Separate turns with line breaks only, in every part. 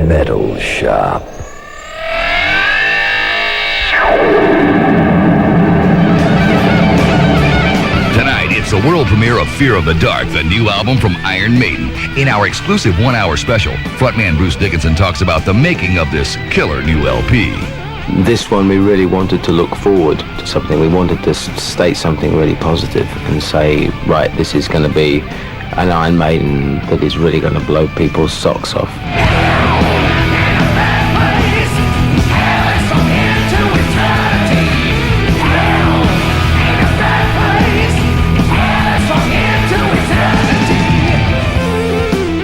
Metal Shop.
Tonight, it's the world premiere of Fear of the Dark, the new album from Iron Maiden. In our exclusive 1-hour special, frontman Bruce Dickinson talks about the making of this killer new LP.
This one, we really wanted to look forward to something. We wanted to state something really positive and say, right, this is going to be an Iron Maiden that is really going to blow people's socks off.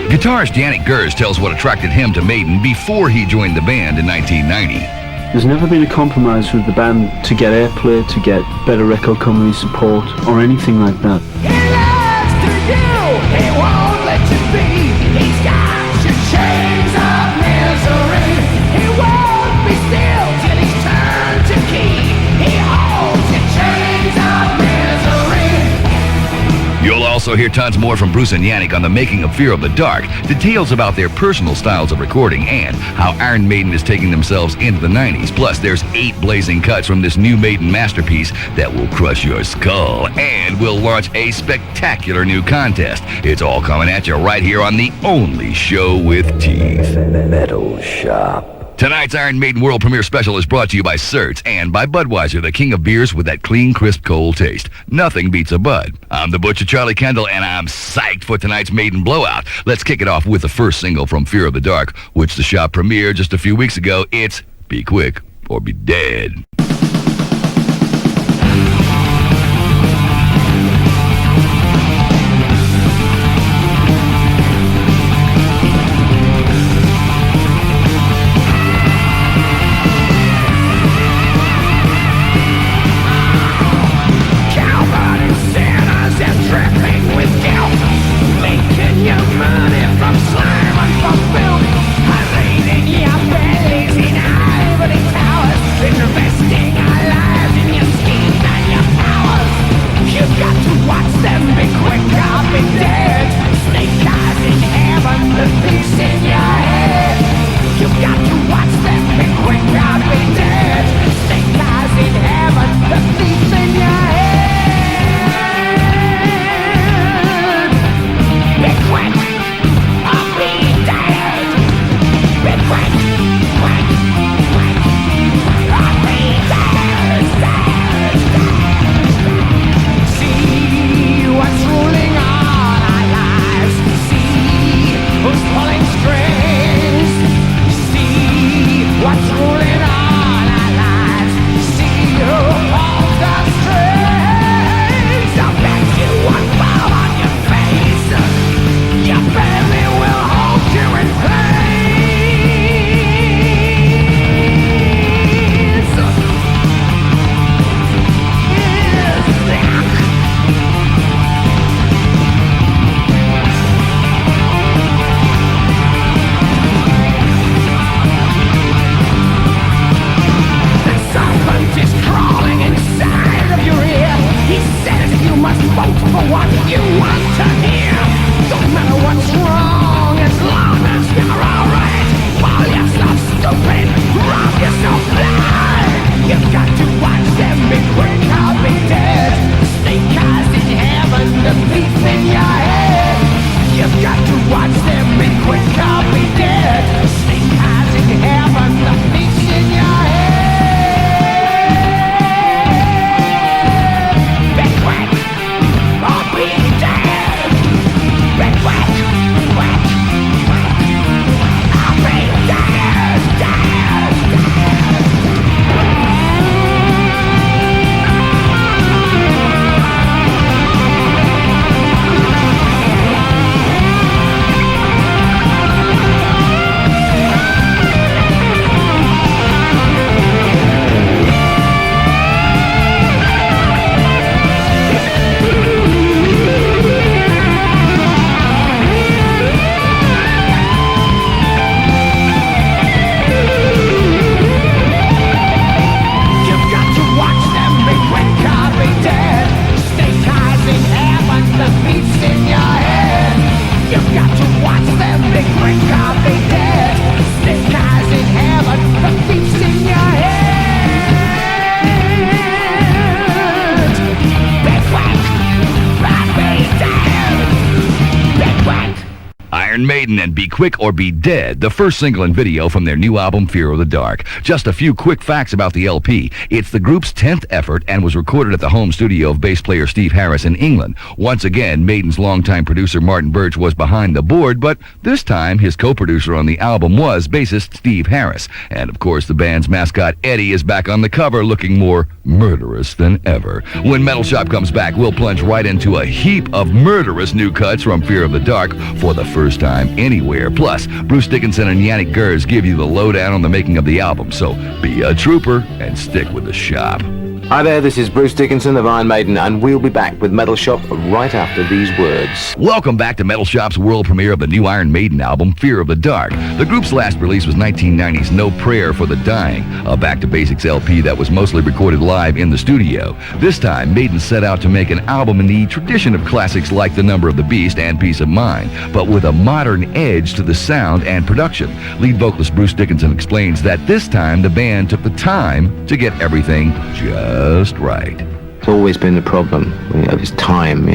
Guitarist Janick tells what attracted him to Maiden before he joined the band in 1990.
There's never been a compromise with the band to get airplay, to get better record company support, or anything like that.
He loves to you, he won't let you be. He's got your chains of misery. He won't be still till he's turned to key. He holds your chains of misery.
You'll also hear tons more from Bruce and Janick on the making of Fear of the Dark, details about their personal styles of recording, and how Iron Maiden is taking themselves into the 90s. Plus, there's 8 blazing cuts from this new Maiden masterpiece that will crush your skull, and we'll launch a spectacular new contest. It's all coming at you right here on the only show with teeth.
Metal Shop.
Tonight's Iron Maiden World Premiere Special is brought to you by Certs and by Budweiser, the king of beers with that clean, crisp, cold taste. Nothing beats a Bud. I'm the Butcher Charlie Kendall, and I'm psyched for tonight's Maiden Blowout. Let's kick it off with the first single from Fear of the Dark, which the shop premiered just a few weeks ago. It's Be Quick or Be Dead.
Investing
Maiden and Be Quick or Be Dead, the first single and video from their new album Fear of the Dark. Just a few quick facts about the LP. It's the group's 10th effort and was recorded at the home studio of bass player Steve Harris in England. Once again, Maiden's longtime producer Martin Birch was behind the board, but this time his co-producer on the album was bassist Steve Harris. And of course, the band's mascot Eddie is back on the cover looking more murderous than ever. When Metal Shop comes back, we'll plunge right into a heap of murderous new cuts from Fear of the Dark for the first time anywhere. Plus, Bruce Dickinson and Janick give you the lowdown on the making of the album, so be a trooper and stick with the shop.
Hi there, this is Bruce Dickinson of Iron Maiden, and we'll be back with Metal Shop right after these words.
Welcome back to Metal Shop's world premiere of the new Iron Maiden album, Fear of the Dark. The group's last release was 1990's No Prayer for the Dying, a back-to-basics LP that was mostly recorded live in the studio. This time, Maiden set out to make an album in the tradition of classics like The Number of the Beast and Peace of Mind, but with a modern edge to the sound and production. Lead vocalist Bruce Dickinson explains that this time the band took the time to get everything just right.
It's always been the problem. It's time,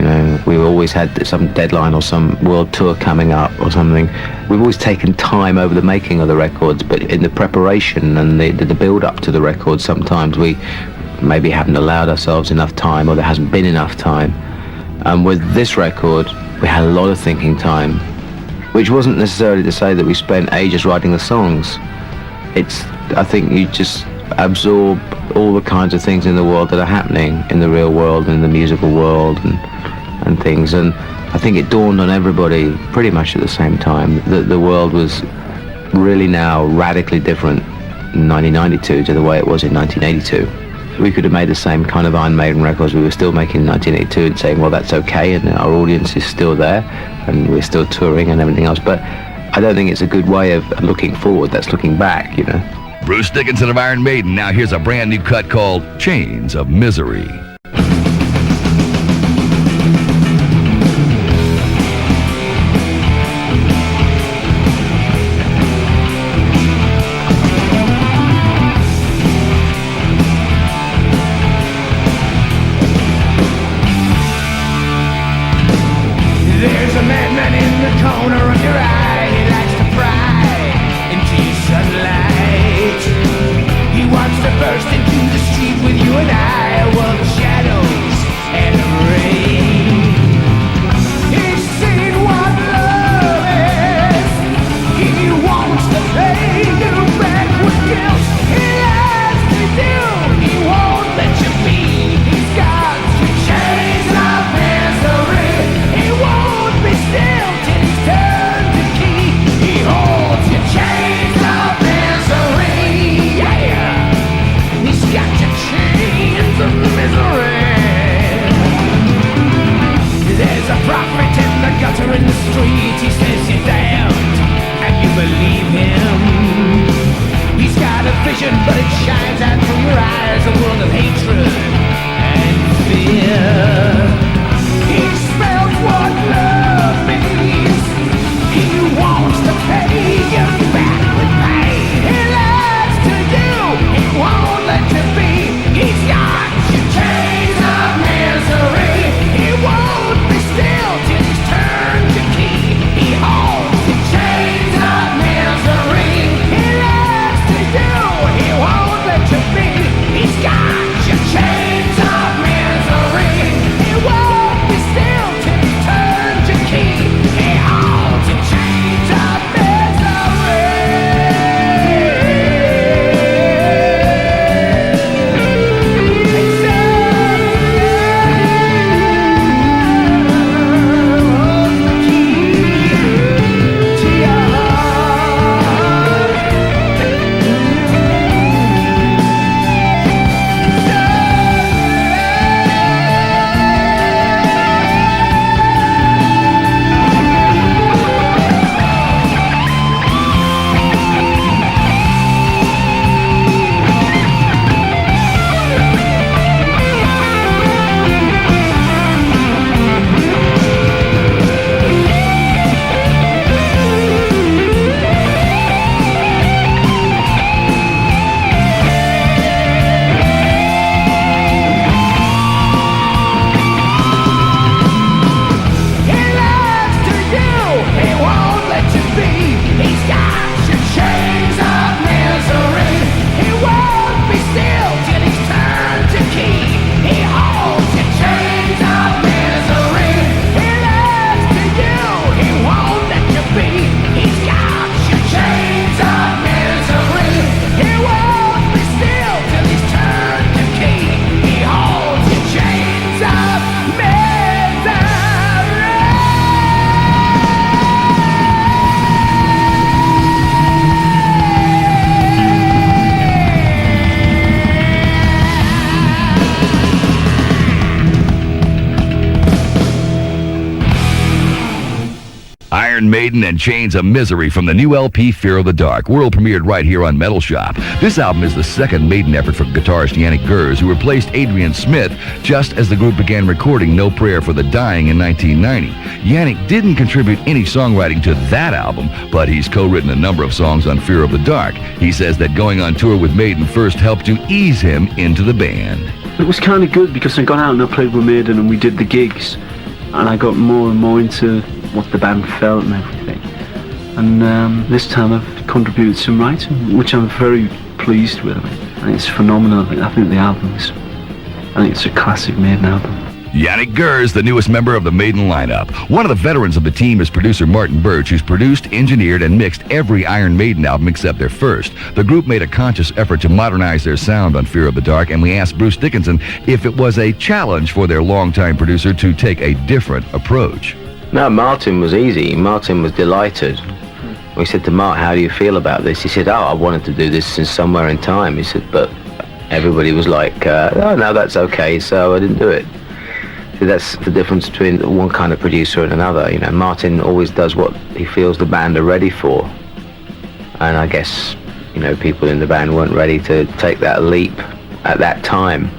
We've always had some deadline or some world tour coming up or something. We've always taken time over the making of the records, but in the preparation and the build-up to the records, sometimes we maybe haven't allowed ourselves enough time, or there hasn't been enough time. And with this record, we had a lot of thinking time, which wasn't necessarily to say that we spent ages writing the songs. I think you just absorb all the kinds of things in the world that are happening in the real world and in the musical world and things. And I think it dawned on everybody pretty much at the same time that the world was really now radically different in 1992 to the way it was in 1982. We could have made the same kind of Iron Maiden records we were still making in 1982 and saying, well, that's okay, and our audience is still there and we're still touring and everything else. But I don't think it's a good way of looking forward. That's looking back,
Bruce Dickinson of Iron Maiden. Now here's a brand new cut called Chains of Misery.
There's a madman in the corner of your eye. He likes to pry into your sunlight. He wants to burst into the street with you and I. Well,
Iron Maiden and Chains of Misery from the new LP Fear of the Dark, world premiered right here on Metal Shop. This album is the second Maiden effort for guitarist Janick, who replaced Adrian Smith just as the group began recording No Prayer for the Dying in 1990. Janick didn't contribute any songwriting to that album, but he's co-written a number of songs on Fear of the Dark. He says that going on tour with Maiden first helped to ease him into the band.
It was kind of good because I got out and I played with Maiden and we did the gigs, and I got more and more into what the band felt and everything. And this time I've contributed some writing, which I'm very pleased with. I think it's phenomenal. I think it's a classic Maiden album.
Janick, the newest member of the Maiden lineup. One of the veterans of the team is producer Martin Birch, who's produced, engineered, and mixed every Iron Maiden album except their first. The group made a conscious effort to modernize their sound on Fear of the Dark, and we asked Bruce Dickinson if it was a challenge for their longtime producer to take a different approach.
No, Martin was easy. Martin was delighted. We said to Mark, how do you feel about this? He said, I wanted to do this since somewhere in time. He said, but everybody was like, oh, no, that's okay, so I didn't do it. So that's the difference between one kind of producer and another. You know, Martin always does what he feels the band are ready for. And I guess, you know, people in the band weren't ready to take that leap at that time.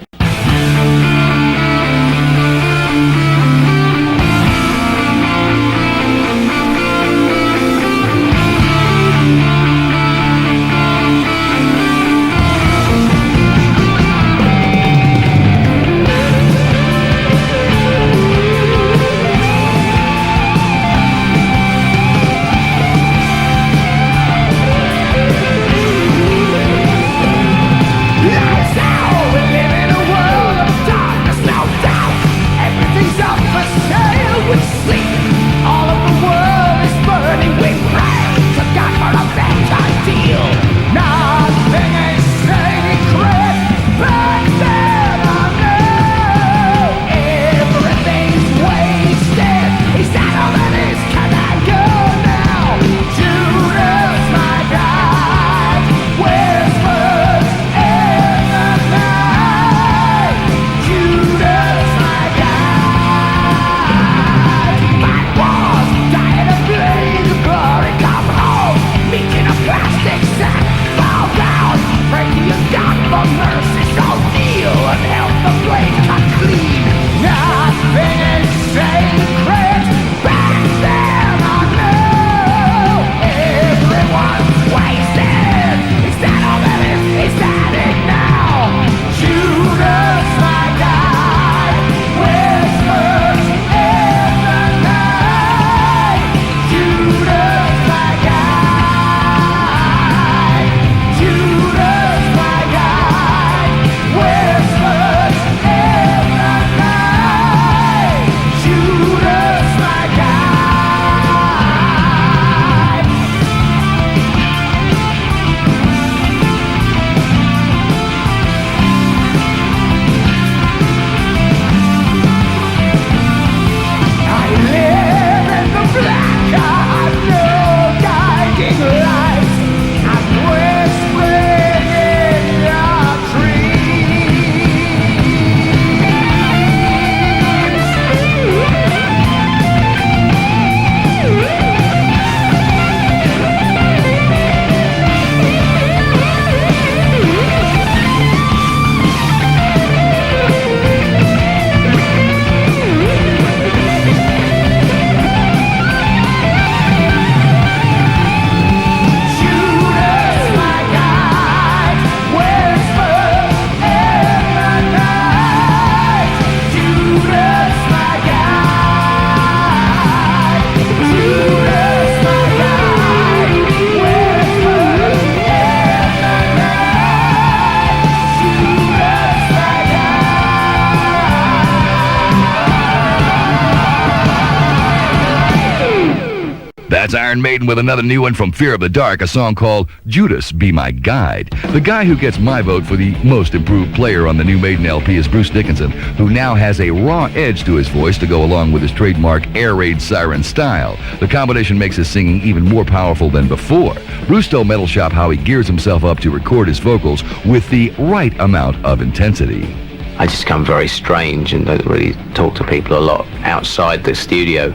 That's Iron Maiden with another new one from Fear of the Dark, a song called Judas Be My Guide. The guy who gets my vote for the most improved player on the new Maiden LP is Bruce Dickinson, who now has a raw edge to his voice to go along with his trademark air raid siren style. The combination makes his singing even more powerful than before. Bruce told Metal Shop how he gears himself up to record his vocals with the right amount of intensity.
I just come very strange and don't really talk to people a lot outside the studio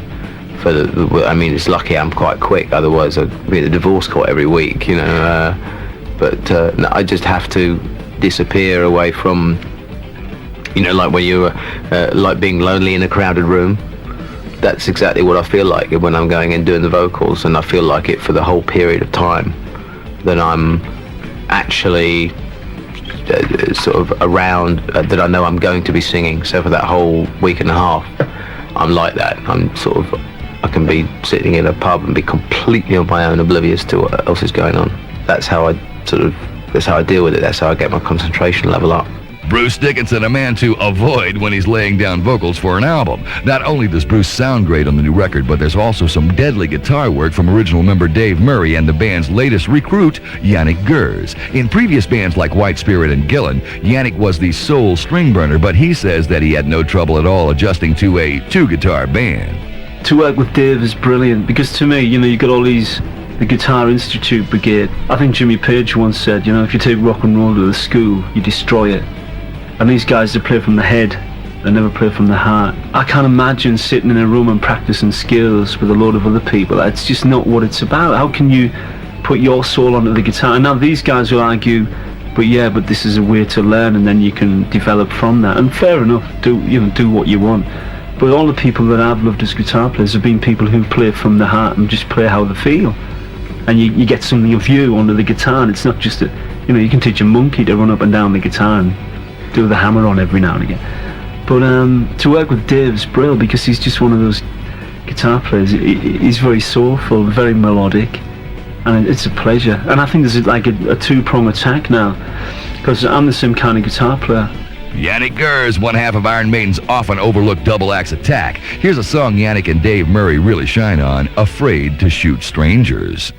I mean, it's lucky I'm quite quick. Otherwise, I'd be in a divorce court every week, you know. No, I just have to disappear away from, you know, like when you're like being lonely in a crowded room. That's exactly what I feel like when I'm going and doing the vocals, and I feel like it for the whole period of time that I'm actually sort of around, that I know I'm going to be singing. So for that whole week and a half, I'm like that. I can be sitting in a pub and be completely on my own, oblivious to what else is going on. That's how I deal with it. That's how I get my concentration level up.
Bruce Dickinson, a man to avoid when he's laying down vocals for an album. Not only does Bruce sound great on the new record, but there's also some deadly guitar work from original member Dave Murray and the band's latest recruit, Janick Gers. In previous bands like White Spirit and Gillan, Janick was the sole string burner, but he says that he had no trouble at all adjusting to a two-guitar band.
To work with Dave is brilliant, because to me, you know, you got all these, the Guitar Institute Brigade. I think Jimmy Page once said, you know, if you take rock and roll to the school, you destroy it. And these guys, they play from the head, they never play from the heart. I can't imagine sitting in a room and practicing skills with a load of other people. That's just not what it's about. How can you put your soul onto the guitar? And now these guys will argue, but this is a way to learn, and then you can develop from that. And fair enough, do what you want. But all the people that I've loved as guitar players have been people who play from the heart and just play how they feel. And you get something of you onto the guitar, and it's not just a, you know, you can teach a monkey to run up and down the guitar and do the hammer on every now and again. But to work with Dave's brilliant, because he's just one of those guitar players. He's very soulful, very melodic, and it's a pleasure. And I think there's like a two-prong attack now, because I'm the same kind of guitar player.
Janick Gers, one half of Iron Maiden's often overlooked double axe attack. Here's a song Janick and Dave Murray really shine on, Afraid to Shoot Strangers.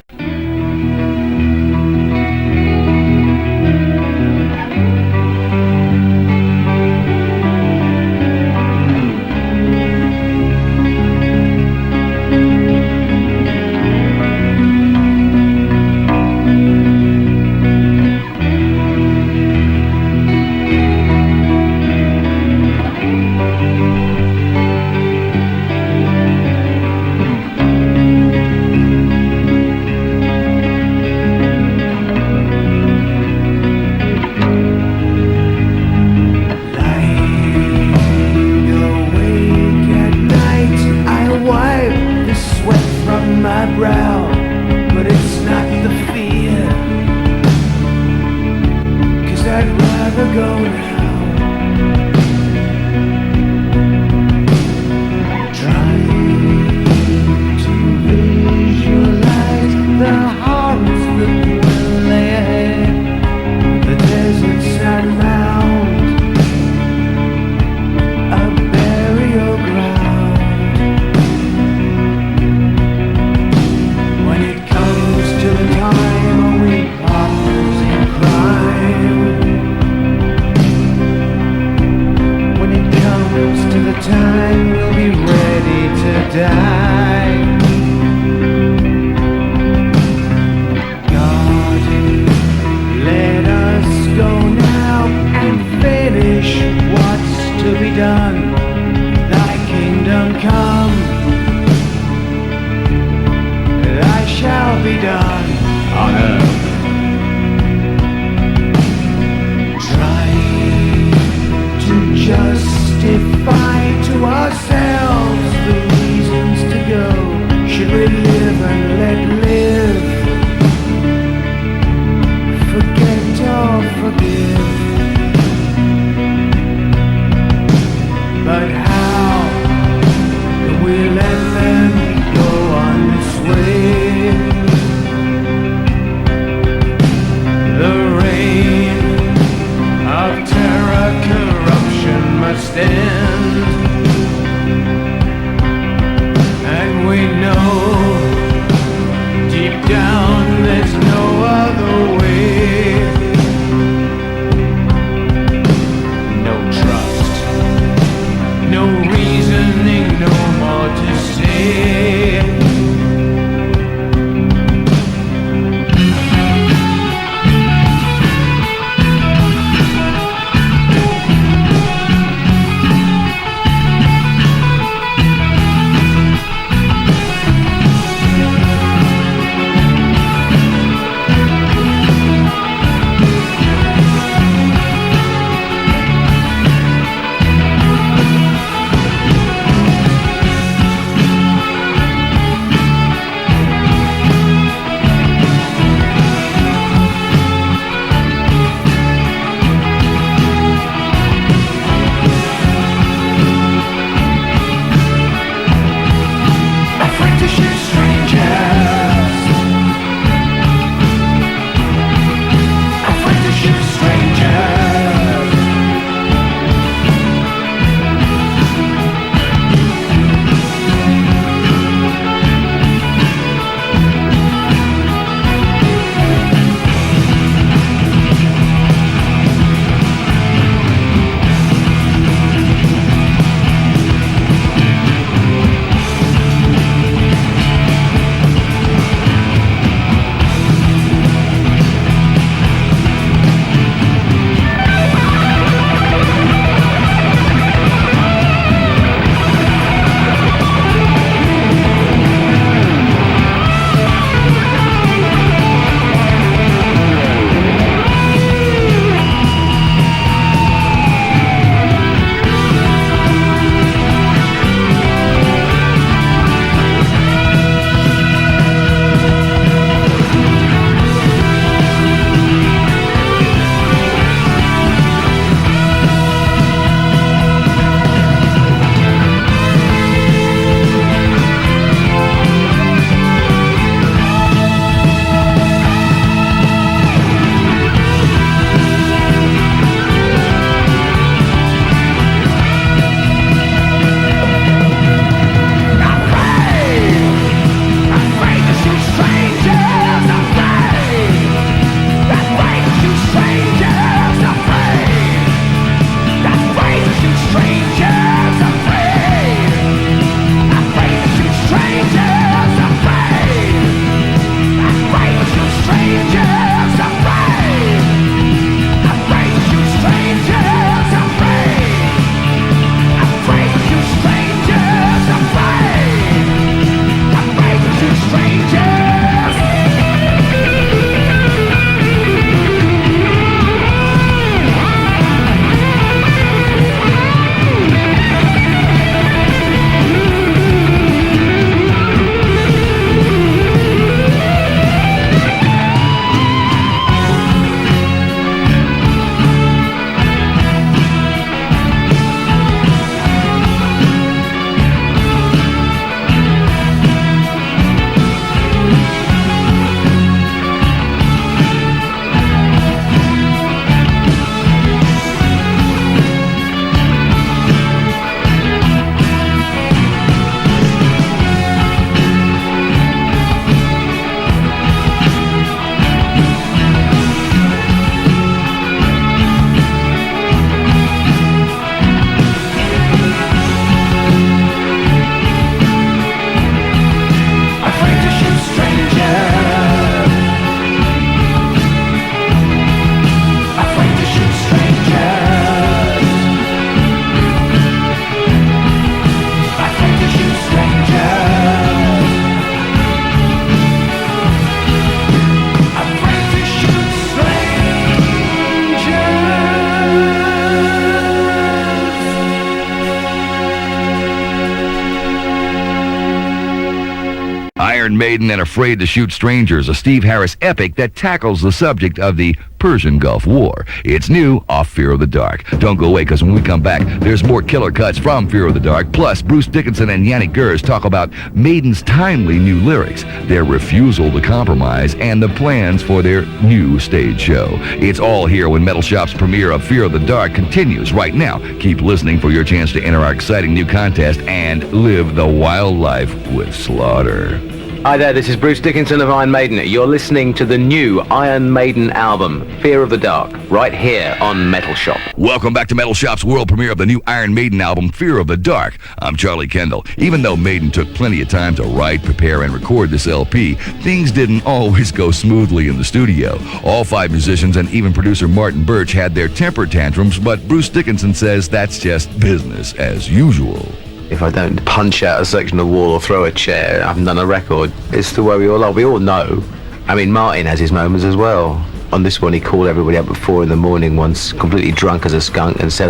Iron Maiden and Afraid to Shoot Strangers, a Steve Harris epic that tackles the subject of the Persian Gulf War. It's new off Fear of the Dark. Don't go away, because when we come back, there's more killer cuts from Fear of the Dark. Plus, Bruce Dickinson and Janick talk about Maiden's timely new lyrics, their refusal to compromise, and the plans for their new stage show. It's all here when Metal Shop's premiere of Fear of the Dark continues right now. Keep listening for your chance to enter our exciting new contest and live the wild life with Slaughter.
Hi there, this is Bruce Dickinson of Iron Maiden. You're listening to the new Iron Maiden album, Fear of the Dark, right here on Metal Shop.
Welcome back to Metal Shop's world premiere of the new Iron Maiden album, Fear of the Dark. I'm Charlie Kendall. Even though Maiden took plenty of time to write, prepare, and record this LP, things didn't always go smoothly in the studio. All 5 musicians and even producer Martin Birch had their temper tantrums, but Bruce Dickinson says that's just business as usual.
If I don't punch out a section of wall or throw a chair, I haven't done a record. It's the way we all are. We all know. I mean, Martin has his moments as well. On this one, he called everybody up at 4 a.m. once, completely drunk as a skunk, and said,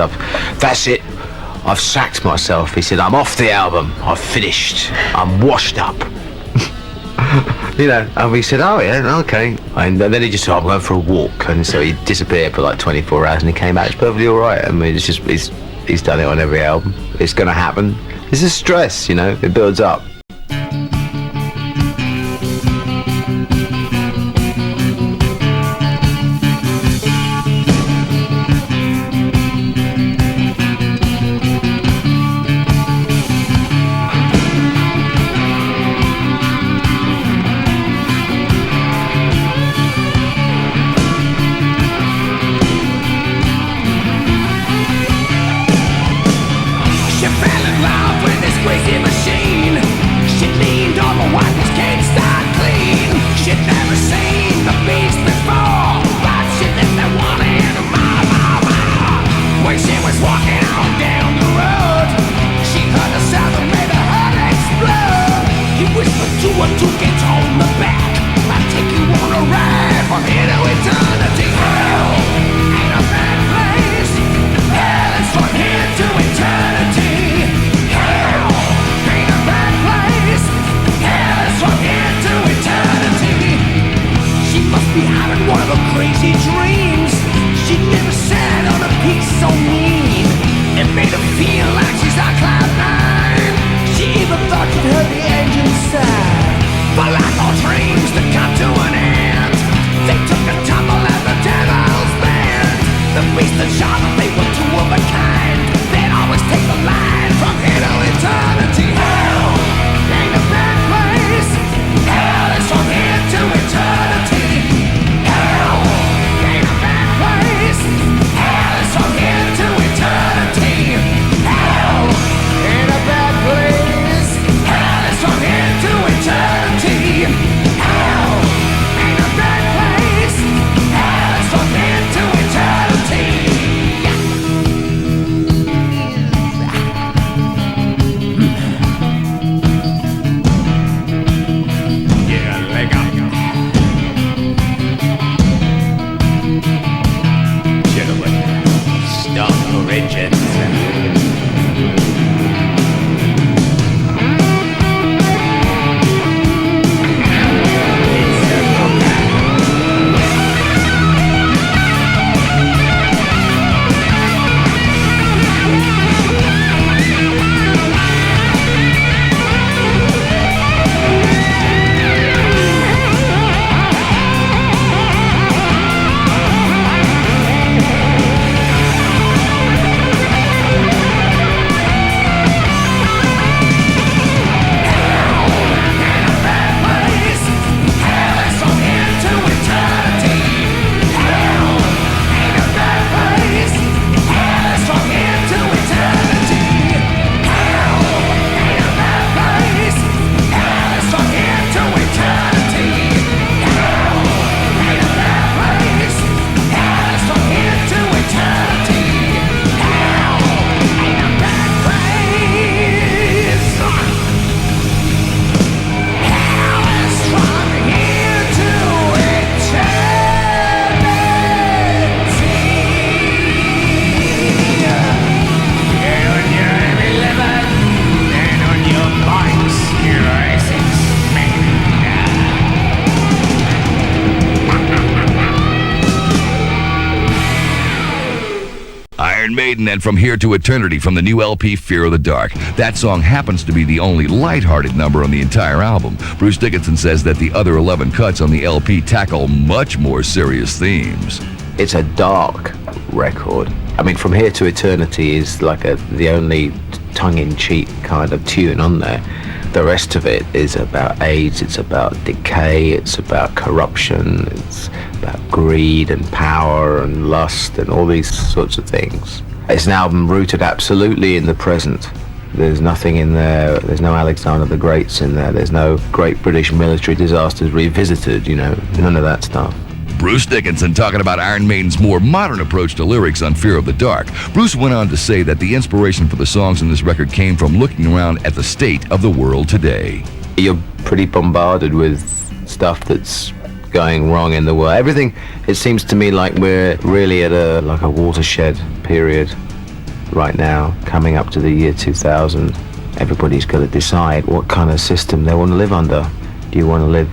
"That's it. I've sacked myself." He said, "I'm off the album. I've finished. I'm washed up." You know, and we said, "Oh yeah, okay." And then he just said, "I'm going for a walk," and so he disappeared for like 24 hours, and he came out. It's perfectly all right. I mean, it's just he's done it on every album. It's going to happen. It's a stress, you know. It builds up.
Ain't
Iron Maiden and From Here to Eternity from the new LP Fear of the Dark. That song happens to be the only lighthearted number on the entire album. Bruce Dickinson says that the other 11 cuts on the LP tackle much more serious themes.
It's a dark record. I mean, From Here to Eternity is like the only tongue-in-cheek kind of tune on there. The rest of it is about AIDS, it's about decay, it's about corruption, it's about greed and power and lust and all these sorts of things. It's an album rooted absolutely in the present. There's nothing in there, there's no Alexander the Greats in there, there's no great British military disasters revisited, none of that stuff.
Bruce Dickinson talking about Iron Maiden's more modern approach to lyrics on Fear of the Dark. Bruce went on to say that the inspiration for the songs in this record came from looking around at the state of the world today.
You're pretty bombarded with stuff that's going wrong in the world. Everything, it seems to me like we're really at a watershed period right now, coming up to the year 2000. Everybody's got to decide what kind of system they want to live under. Do you want to live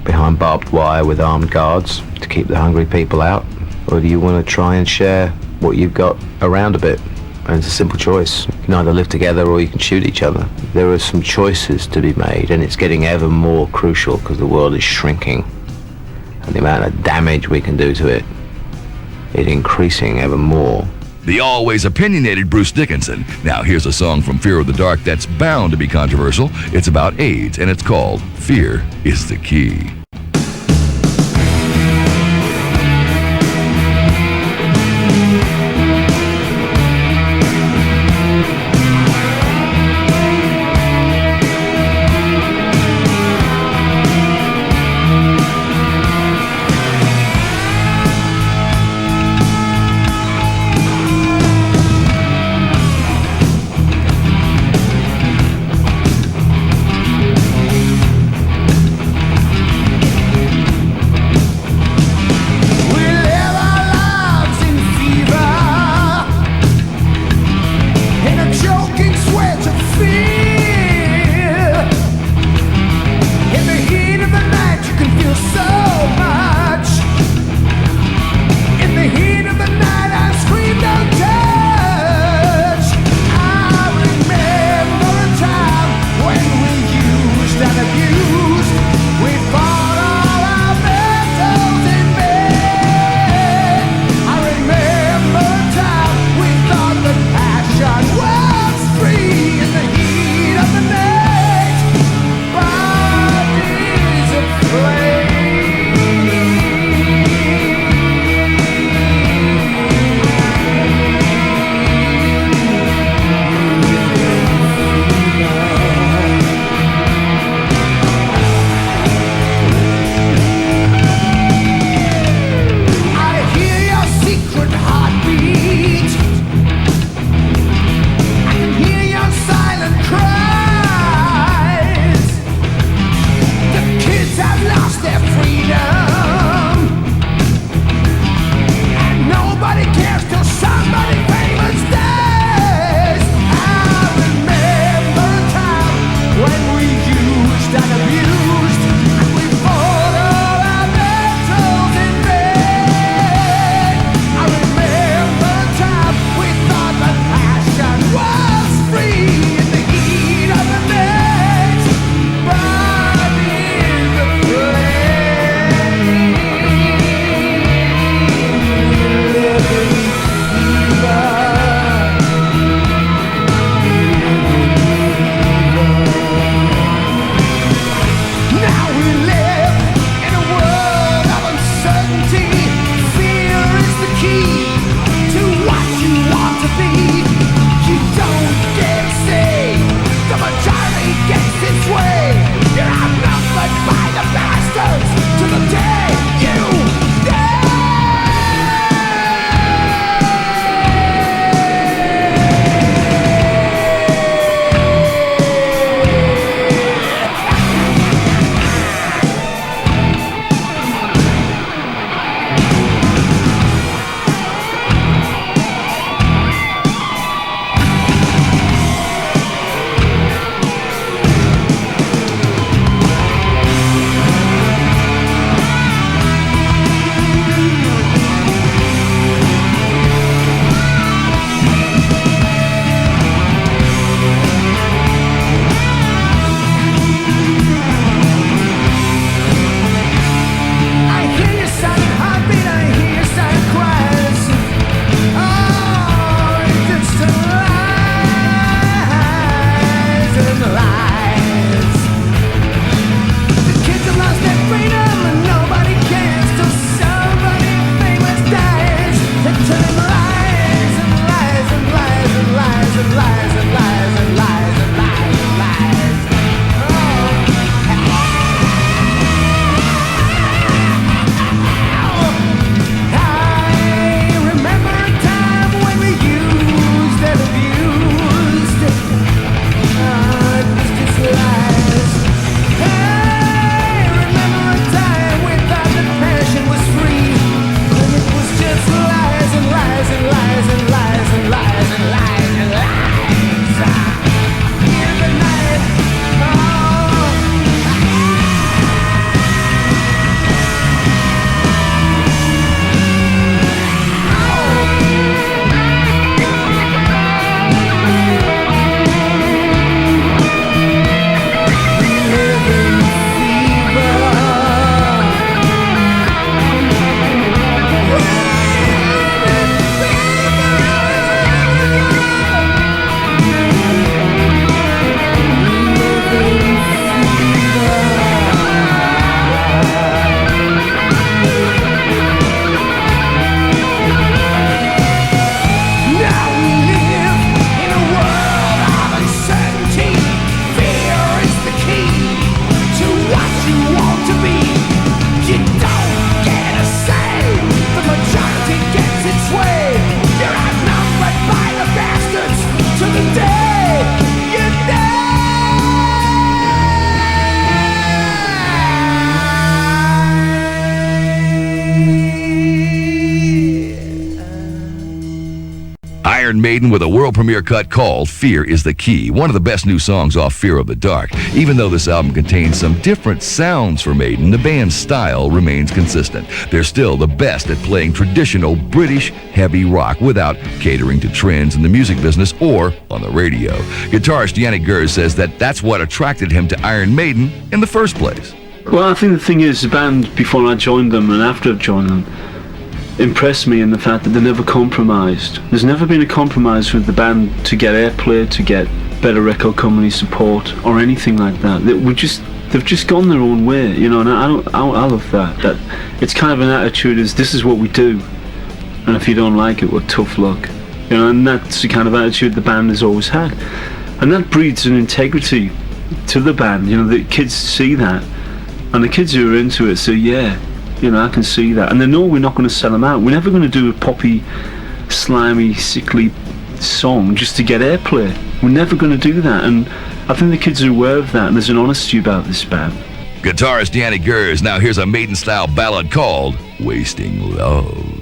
behind barbed wire with armed guards to keep the hungry people out? Or do you want to try and share what you've got around a bit? And it's a simple choice. You can either live together or you can shoot each other. There are some choices to be made, and it's getting ever more crucial because the world is shrinking. And the amount of damage we can do to it is increasing ever more.
The always opinionated Bruce Dickinson. Now here's a song from Fear of the Dark that's bound to be controversial. It's about AIDS, and it's called Fear Is The Key. Iron Maiden with a world premiere cut called Fear Is The Key, one of the best new songs off Fear of the Dark. Even though this album contains some different sounds for Maiden, the band's style remains consistent. They're still the best at playing traditional British heavy rock without catering to trends in the music business or on the radio. Guitarist Janick says that that's what attracted him to Iron Maiden in the first place.
Well, I think the thing is, the band, before I joined them and after I've joined them, impressed me in the fact that they never compromised. There's never been a compromise with the band to get airplay, to get better record company support, or anything like that. They've just gone their own way, you know, and I love that. That it's kind of an attitude is, this is what we do, and if you don't like it, well, tough luck. You know, and that's the kind of attitude the band has always had. And that breeds an integrity to the band. You know, the kids see that, and the kids who are into it say, yeah, you know, I can see that. And they know we're not going to sell them out. We're never going to do a poppy, slimy, sickly song just to get airplay. We're never going to do that. And I think the kids are aware of that, and there's an honesty about this band.
Guitarist Janick. Now here's a Maiden-style ballad called Wasting Love.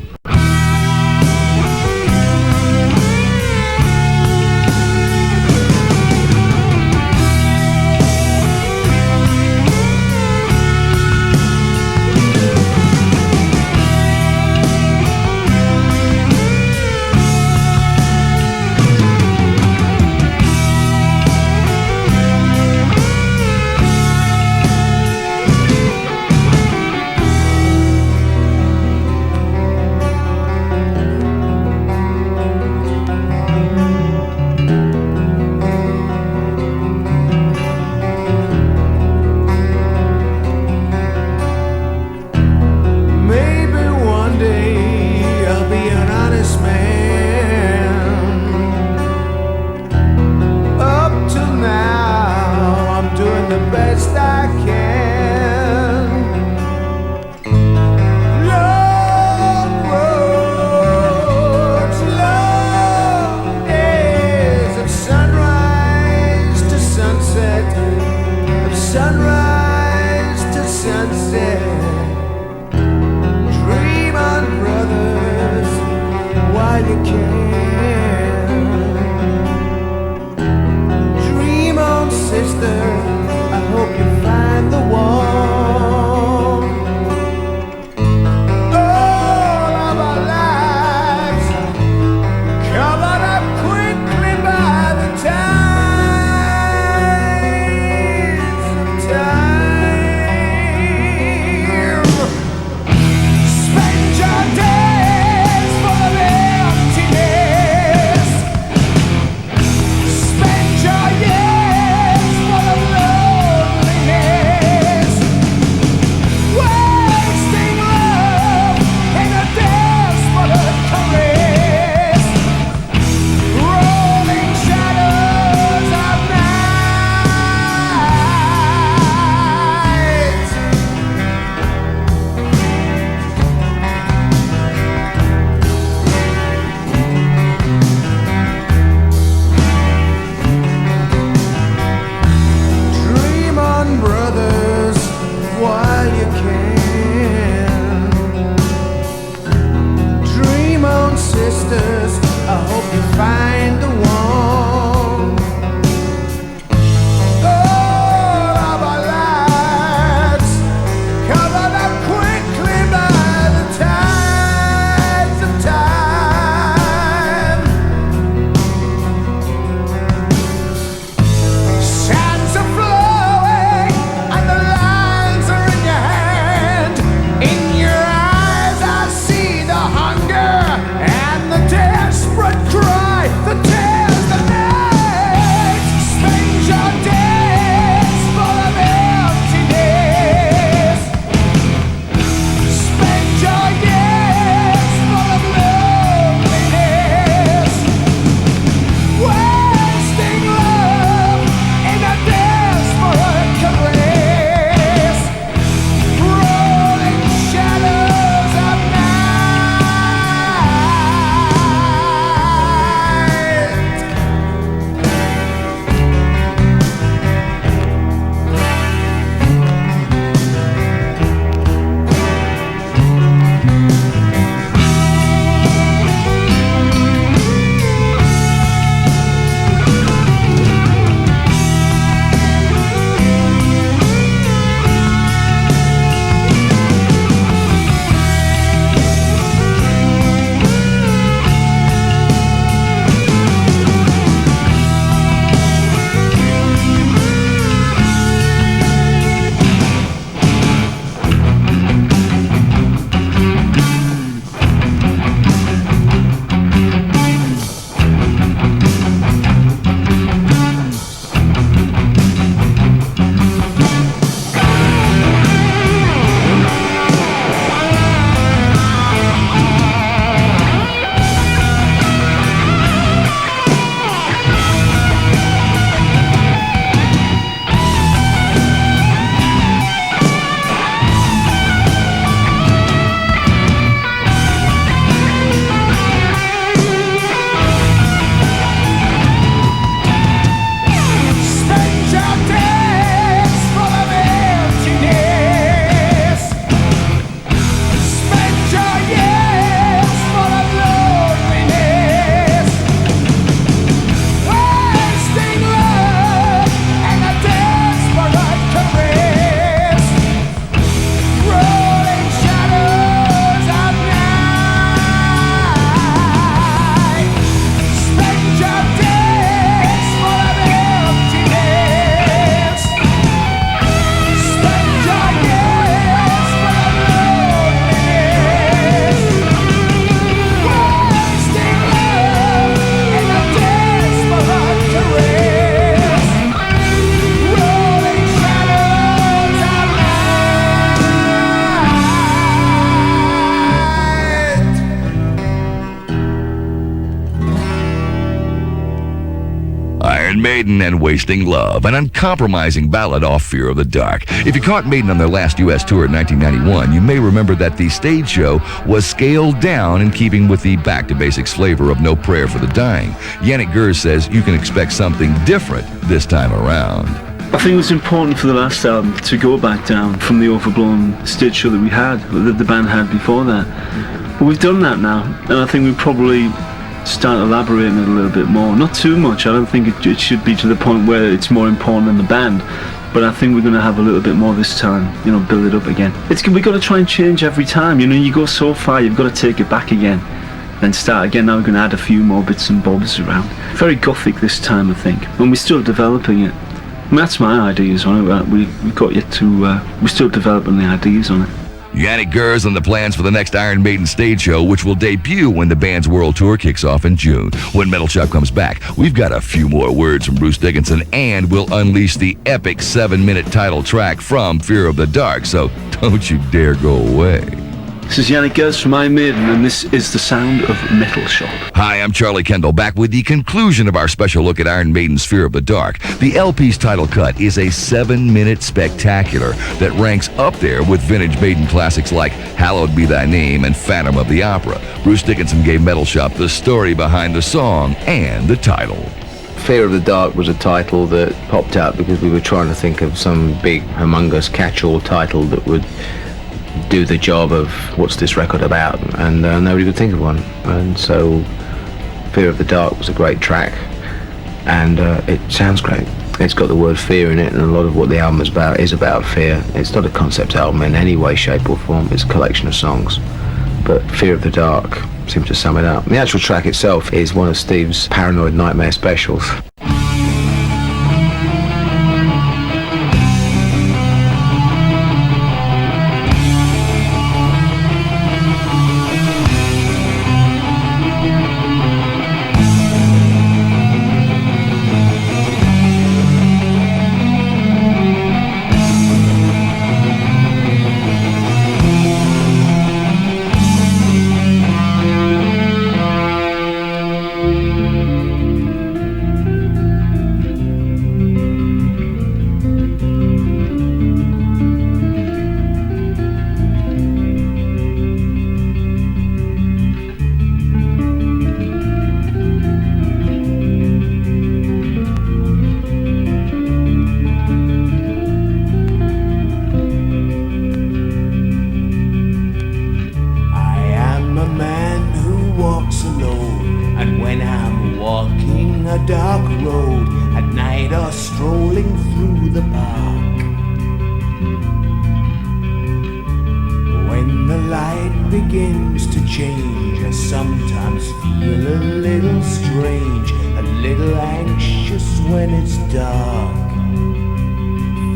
Spend your days full of emptiness.
Maiden and Wasting Love, an uncompromising ballad off Fear of the Dark. If you caught Maiden on their last U.S. tour in 1991, you may remember that the stage show was scaled down in keeping with the back-to-basics flavor of No Prayer for the Dying. Janick says you can expect something different this time around.
I think it was important for the last album to go back down from the overblown stage show that we had, that the band had before that. But we've done that now, and I think we probably start elaborating it a little bit more. Not too much. I don't think it should be to the point where it's more important than the band. But I think we're going to have a little bit more this time, build it up again. We've got to try and change every time. You go so far, you've got to take it back again. Then start again. Now we're going to add a few more bits and bobs around. Very gothic this time, I think. And we're still developing it. That's my ideas on it. We're still developing the ideas on it.
Janick and the plans for the next Iron Maiden stage show, which will debut when the band's world tour kicks off in June. When Metal Shop comes back, we've got a few more words from Bruce Dickinson, and we'll unleash the epic 7-minute title track from Fear of the Dark, so don't you dare go away.
This is Janick from Iron Maiden, and this is the sound of Metal Shop.
Hi, I'm Charlie Kendall, back with the conclusion of our special look at Iron Maiden's Fear of the Dark. The LP's title cut is a 7-minute spectacular that ranks up there with vintage Maiden classics like Hallowed Be Thy Name and Phantom of the Opera. Bruce Dickinson gave Metal Shop the story behind the song and the title.
Fear of the Dark was a title that popped out because we were trying to think of some big, humongous catch-all title that would do the job of what's this record about, and nobody could think of one. And so Fear of the Dark was a great track, and it sounds great. It's got the word fear in it, and a lot of what the album is about fear. It's not a concept album in any way, shape or form. It's a collection of songs, but Fear of the Dark seems to sum it up. The actual track itself is one of Steve's Paranoid Nightmare specials.
Dark road at night or strolling through the park. When the light begins to change, I sometimes feel a little strange, a little anxious when it's dark.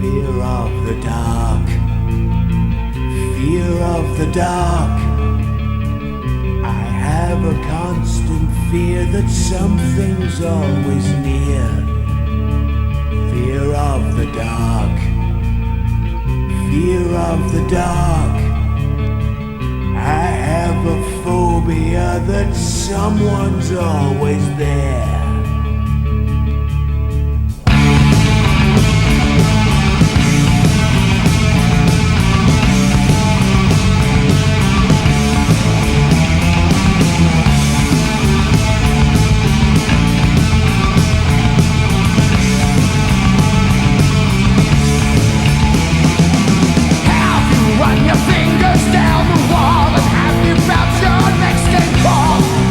Fear of the dark, fear of the dark. I have a constant fear that something's always near. Fear of the dark, fear of the dark. I have a phobia that someone's always there.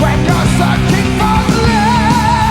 When you're searching for love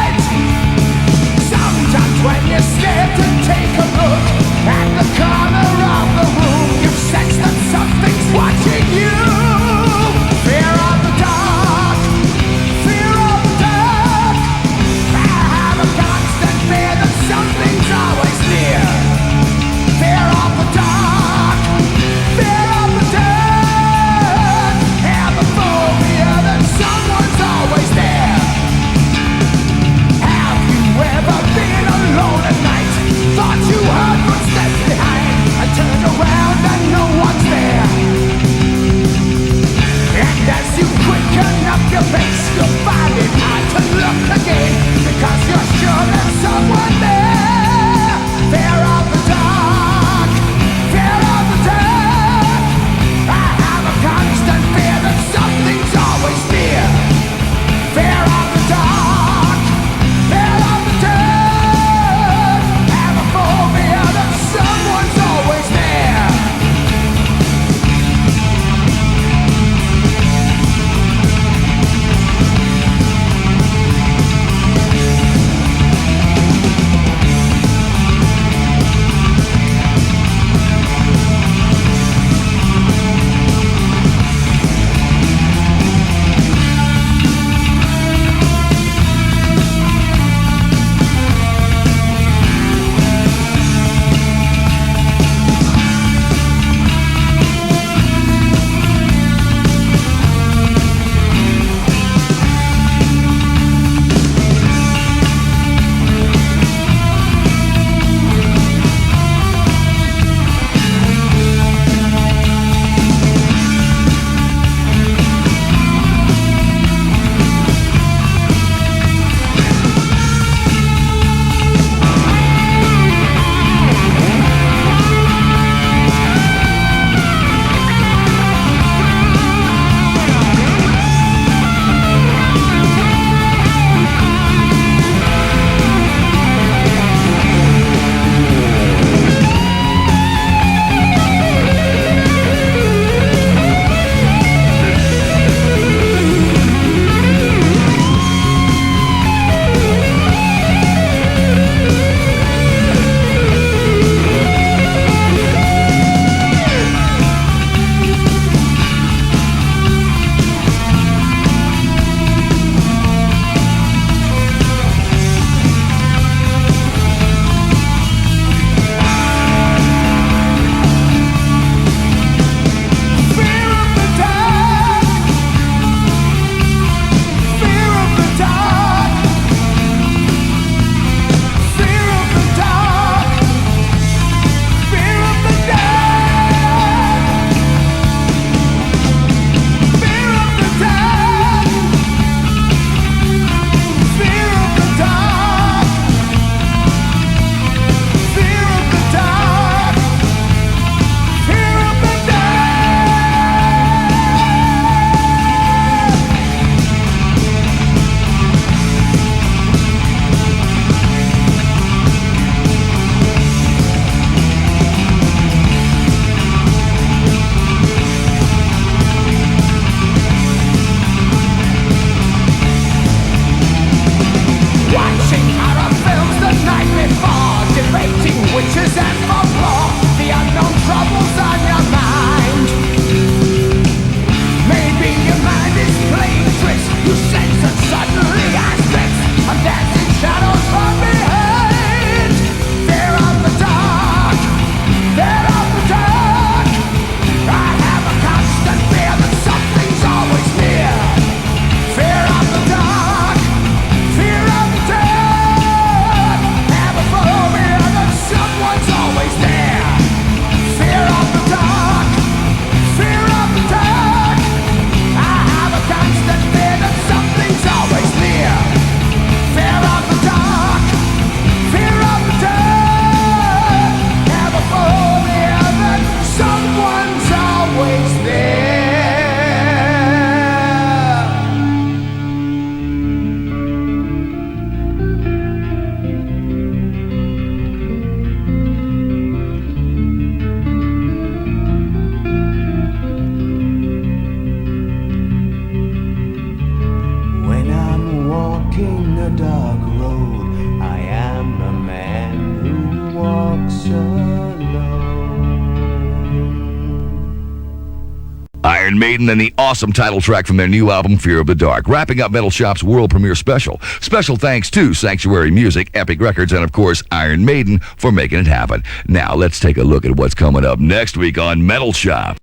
Maiden and the awesome title track from their new album, Fear of the Dark. Wrapping up Metal Shop's world premiere special. Special thanks to Sanctuary Music, Epic Records, and of course, Iron Maiden for making it happen. Now, let's take a look at what's coming up next week on Metal Shop.